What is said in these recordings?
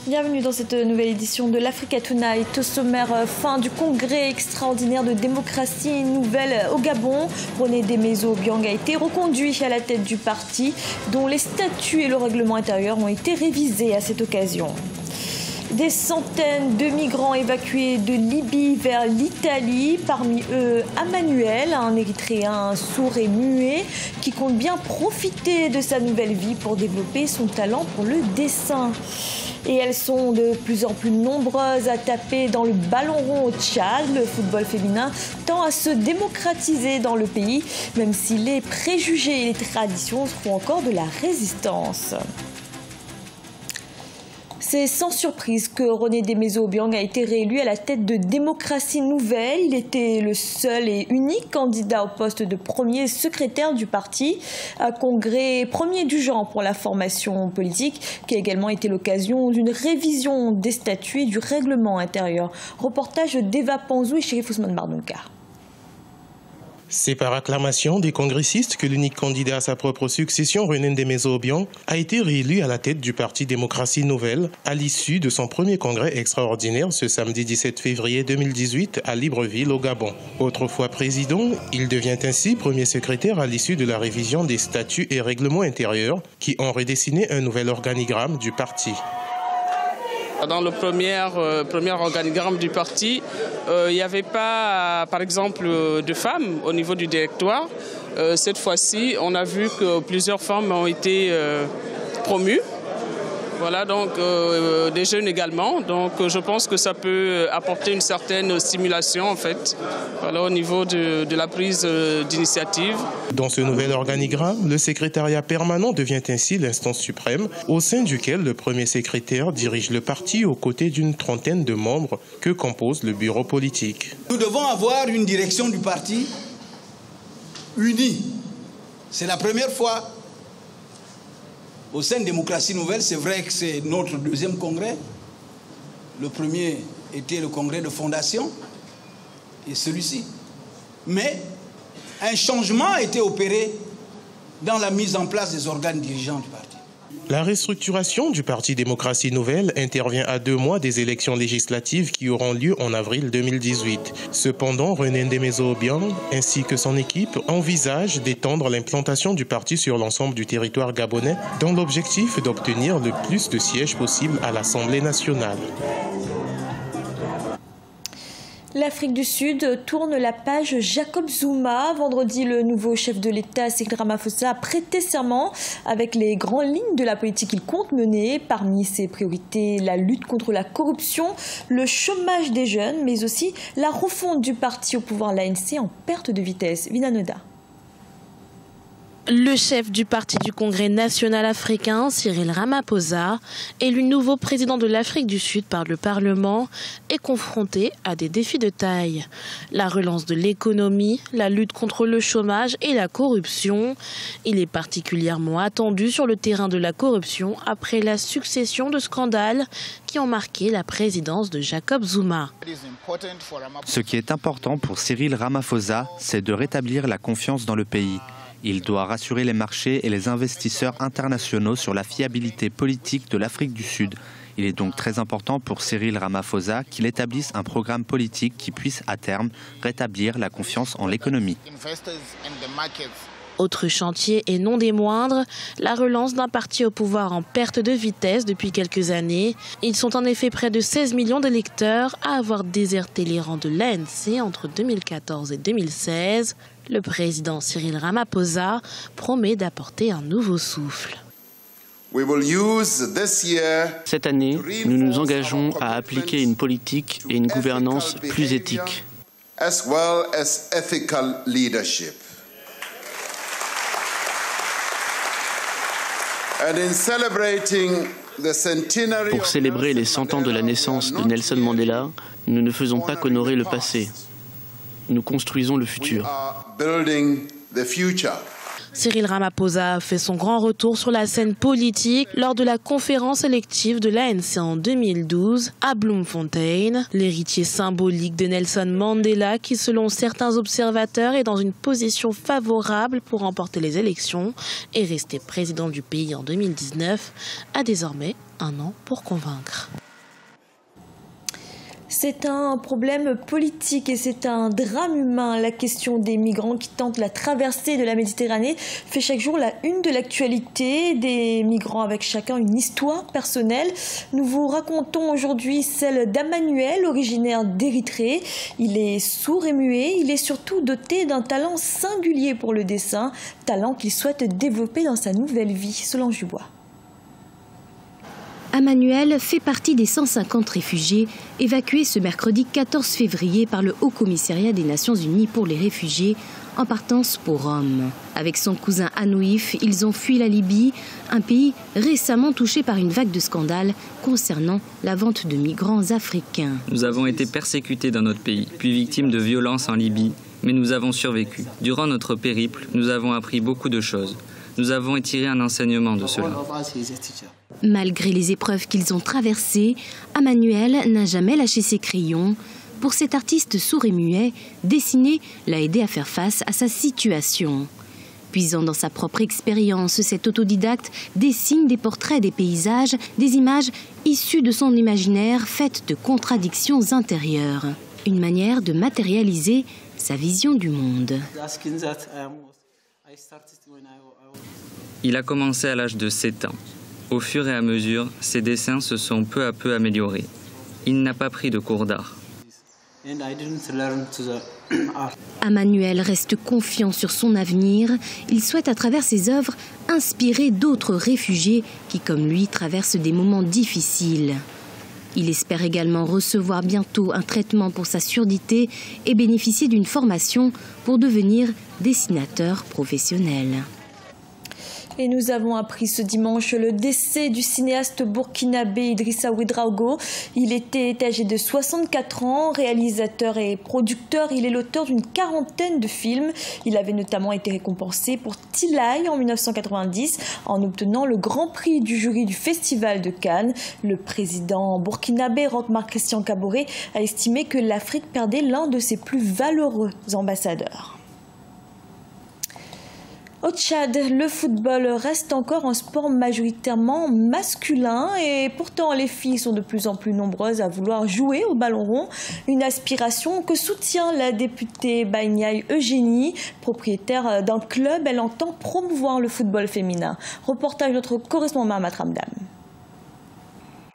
Bienvenue dans cette nouvelle édition de l'Africa Tonight. Au sommaire, fin du congrès extraordinaire de démocratie nouvelle au Gabon. René Démézo-Obiang a été reconduit à la tête du parti, dont les statuts et le règlement intérieur ont été révisés à cette occasion. Des centaines de migrants évacués de Libye vers l'Italie, parmi eux Emmanuel, un Érythréen sourd et muet qui compte bien profiter de sa nouvelle vie pour développer son talent pour le dessin. Et elles sont de plus en plus nombreuses à taper dans le ballon rond au Tchad. Le football féminin tend à se démocratiser dans le pays, même si les préjugés et les traditions feront encore de la résistance. C'est sans surprise que René Démézo-Obiang a été réélu à la tête de Démocratie Nouvelle. Il était le seul et unique candidat au poste de premier secrétaire du parti. Un congrès premier du genre pour la formation politique qui a également été l'occasion d'une révision des statuts et du règlement intérieur. Reportage d'Eva Panzou et Chérif Ousmane Mardonka. C'est par acclamation des congressistes que l'unique candidat à sa propre succession, René Démézo-Obiang, a été réélu à la tête du parti Démocratie Nouvelle à l'issue de son premier congrès extraordinaire ce samedi 17 février 2018 à Libreville au Gabon. Autrefois président, il devient ainsi premier secrétaire à l'issue de la révision des statuts et règlements intérieurs qui ont redessiné un nouvel organigramme du parti. Dans le premier organigramme du parti, il n'y avait pas, par exemple, de femmes au niveau du directoire. Cette fois-ci, on a vu que plusieurs femmes ont été promues. Voilà, donc des jeunes également. Donc je pense que ça peut apporter une certaine stimulation en fait, voilà, au niveau de la prise d'initiative. Dans ce nouvel organigramme, le secrétariat permanent devient ainsi l'instance suprême au sein duquel le premier secrétaire dirige le parti aux côtés d'une trentaine de membres que compose le bureau politique. Nous devons avoir une direction du parti unie. C'est la première fois au sein de Démocratie Nouvelle. C'est vrai que c'est notre deuxième congrès. Le premier était le congrès de fondation et celui-ci. Mais un changement a été opéré dans la mise en place des organes dirigeants du parti. La restructuration du parti Démocratie Nouvelle intervient à 2 mois des élections législatives qui auront lieu en avril 2018. Cependant, René Démézo-Obiang ainsi que son équipe envisagent d'étendre l'implantation du parti sur l'ensemble du territoire gabonais dans l'objectif d'obtenir le plus de sièges possible à l'Assemblée nationale. L'Afrique du Sud tourne la page Jacob Zuma. Vendredi, le nouveau chef de l'État, Cyril Ramaphosa, a prêté serment avec les grandes lignes de la politique qu'il compte mener. Parmi ses priorités, la lutte contre la corruption, le chômage des jeunes, mais aussi la refonte du parti au pouvoir, l'ANC, en perte de vitesse. Vinanoda. Le chef du parti du Congrès national africain, Cyril Ramaphosa, élu nouveau président de l'Afrique du Sud par le Parlement, est confronté à des défis de taille. La relance de l'économie, la lutte contre le chômage et la corruption. Il est particulièrement attendu sur le terrain de la corruption après la succession de scandales qui ont marqué la présidence de Jacob Zuma. Ce qui est important pour Cyril Ramaphosa, c'est de rétablir la confiance dans le pays. Il doit rassurer les marchés et les investisseurs internationaux sur la fiabilité politique de l'Afrique du Sud. Il est donc très important pour Cyril Ramaphosa qu'il établisse un programme politique qui puisse à terme rétablir la confiance en l'économie. Autre chantier et non des moindres, la relance d'un parti au pouvoir en perte de vitesse depuis quelques années. Ils sont en effet près de 16 millions d'électeurs à avoir déserté les rangs de l'ANC entre 2014 et 2016. Le président Cyril Ramaphosa promet d'apporter un nouveau souffle. Cette année, nous nous engageons à appliquer une politique et une gouvernance plus éthiques. Pour célébrer les 100 ans de la naissance de Nelson Mandela, nous ne faisons pas qu'honorer le passé. Nous construisons le futur. Cyril Ramaphosa fait son grand retour sur la scène politique lors de la conférence élective de l'ANC en 2012 à Bloemfontein. L'héritier symbolique de Nelson Mandela, qui selon certains observateurs est dans une position favorable pour remporter les élections et rester président du pays en 2019, a désormais 1 an pour convaincre. C'est un problème politique et c'est un drame humain. La question des migrants qui tentent la traversée de la Méditerranée fait chaque jour la une de l'actualité. Des migrants avec chacun une histoire personnelle. Nous vous racontons aujourd'hui celle d'Amanuel, originaire d'Érythrée. Il est sourd et muet. Il est surtout doté d'un talent singulier pour le dessin, talent qu'il souhaite développer dans sa nouvelle vie. Solange Dubois. Amanuel fait partie des 150 réfugiés évacués ce mercredi 14 février par le Haut Commissariat des Nations Unies pour les réfugiés en partance pour Rome. Avec son cousin Anouif, ils ont fui la Libye, un pays récemment touché par une vague de scandales concernant la vente de migrants africains. Nous avons été persécutés dans notre pays, puis victimes de violences en Libye, mais nous avons survécu. Durant notre périple, nous avons appris beaucoup de choses. Nous avons tiré un enseignement de cela. Malgré les épreuves qu'ils ont traversées, Amanuel n'a jamais lâché ses crayons. Pour cet artiste sourd et muet, dessiner l'a aidé à faire face à sa situation. Puisant dans sa propre expérience, cet autodidacte dessine des portraits des paysages, des images issues de son imaginaire faites de contradictions intérieures. Une manière de matérialiser sa vision du monde. Il a commencé à l'âge de 7 ans. Au fur et à mesure, ses dessins se sont peu à peu améliorés. Il n'a pas pris de cours d'art. Amanuel reste confiant sur son avenir. Il souhaite à travers ses œuvres inspirer d'autres réfugiés qui, comme lui, traversent des moments difficiles. Il espère également recevoir bientôt un traitement pour sa surdité et bénéficier d'une formation pour devenir dessinateur professionnel. Et nous avons appris ce dimanche le décès du cinéaste burkinabé Idrissa Ouedraogo. Il était âgé de 64 ans, réalisateur et producteur. Il est l'auteur d'une quarantaine de films. Il avait notamment été récompensé pour Tilay en 1990 en obtenant le grand prix du jury du Festival de Cannes. Le président burkinabé Roch-Marc Christian Kaboré a estimé que l'Afrique perdait l'un de ses plus valeureux ambassadeurs. Au Tchad, le football reste encore un sport majoritairement masculin et pourtant les filles sont de plus en plus nombreuses à vouloir jouer au ballon rond. Une aspiration que soutient la députée Baïniaï Eugénie, propriétaire d'un club. Elle entend promouvoir le football féminin. Reportage de notre correspondant Mahamat Ramdam.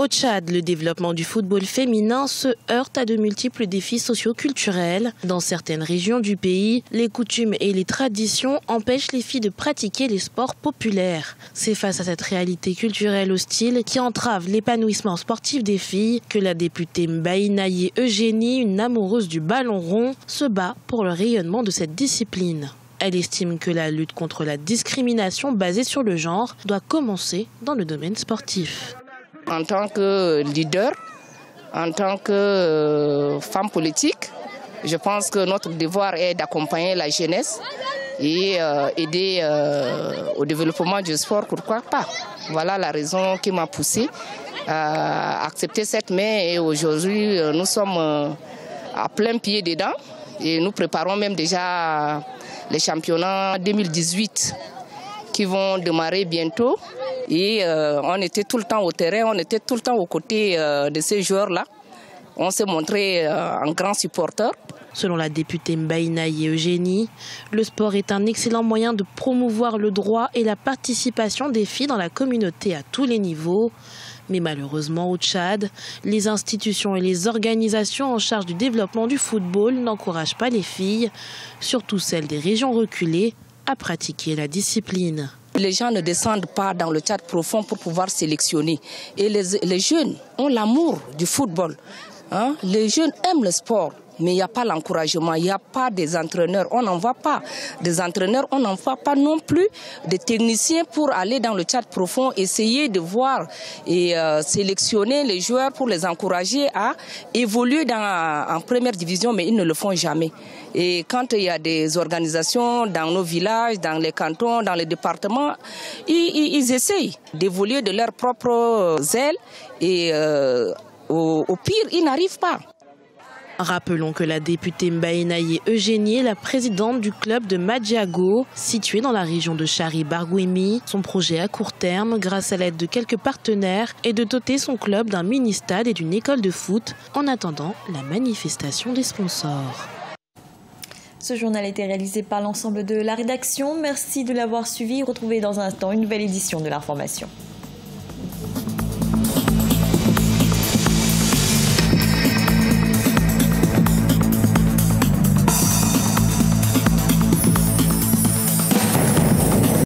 Au Tchad, le développement du football féminin se heurte à de multiples défis socio-culturels. Dans certaines régions du pays, les coutumes et les traditions empêchent les filles de pratiquer les sports populaires. C'est face à cette réalité culturelle hostile qui entrave l'épanouissement sportif des filles que la députée Mbaïnaye Eugénie, une amoureuse du ballon rond, se bat pour le rayonnement de cette discipline. Elle estime que la lutte contre la discrimination basée sur le genre doit commencer dans le domaine sportif. En tant que leader, en tant que femme politique, je pense que notre devoir est d'accompagner la jeunesse et aider au développement du sport, pourquoi pas. Voilà la raison qui m'a poussée à accepter cette main et aujourd'hui nous sommes à plein pied dedans et nous préparons même déjà les championnats 2018 qui vont démarrer bientôt. Et on était tout le temps au terrain, on était tout le temps aux côtés de ces joueurs-là. On s'est montré un grand supporter. Selon la députée Mbaïnaye Eugénie, le sport est un excellent moyen de promouvoir le droit et la participation des filles dans la communauté à tous les niveaux. Mais malheureusement au Tchad, les institutions et les organisations en charge du développement du football n'encouragent pas les filles, surtout celles des régions reculées, à pratiquer la discipline. Les gens ne descendent pas dans le Tchad profond pour pouvoir sélectionner. Et les jeunes ont l'amour du football. Hein? Les jeunes aiment le sport, mais il n'y a pas l'encouragement, il n'y a pas des entraîneurs. On n'en voit pas des entraîneurs, on n'en voit pas non plus des techniciens pour aller dans le Tchad profond, essayer de voir et sélectionner les joueurs pour les encourager à évoluer en première division, mais ils ne le font jamais. Et quand il y a des organisations dans nos villages, dans les cantons, dans les départements, ils essayent d'évoluer de leurs propres ailes et au pire, ils n'arrivent pas. Rappelons que la députée Mbaïnaye Eugénie est la présidente du club de Madjago, situé dans la région de Chari-Barguémi. Son projet à court terme, grâce à l'aide de quelques partenaires, est de doter son club d'un mini-stade et d'une école de foot en attendant la manifestation des sponsors. Ce journal a été réalisé par l'ensemble de la rédaction. Merci de l'avoir suivi. Retrouvez dans un instant une nouvelle édition de l'information.